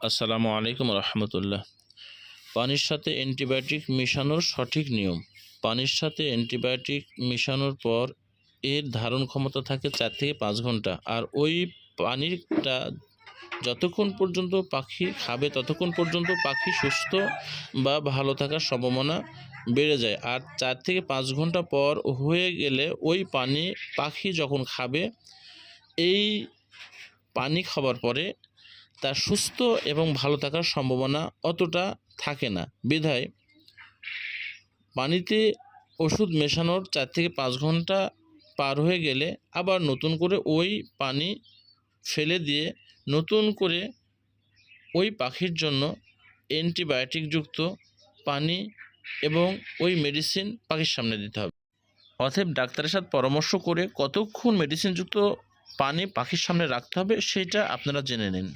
আসসালামু আলাইকুম রহমতুল্লাহ। পানির সাথে অ্যান্টিবায়োটিক মেশানোর সঠিক নিয়ম। পানির সাথে অ্যান্টিবায়োটিক মেশানোর পর এর ধারণ ক্ষমতা থাকে 4 থেকে 5 ঘন্টা। আর ওই পানিটা যতক্ষণ পর্যন্ত পাখি খাবে ততক্ষণ পর্যন্ত পাখি সুস্থ বা ভালো থাকার সম্ভাবনা বেড়ে যায়। আর 4 থেকে 5 ঘন্টা পর হয়ে গেলে ওই পানি পাখি যখন খাবে, এই পানি খাওয়ার পরে তার সুস্থ এবং ভালো থাকার সম্ভাবনা অতটা থাকে না। বিধায় পানিতে ওষুধ মেশানোর 4 থেকে 5 ঘন্টা পার হয়ে গেলে আবার নতুন করে ওই পানি ফেলে দিয়ে নতুন করে ওই পাখির জন্য অ্যান্টিবায়োটিকযুক্ত পানি এবং ওই মেডিসিন পাখির সামনে দিতে হবে। অতএব ডাক্তারের সাথে পরামর্শ করে কতক্ষণ মেডিসিনযুক্ত পানি পাখির সামনে রাখতে হবে সেটা আপনারা জেনে নিন।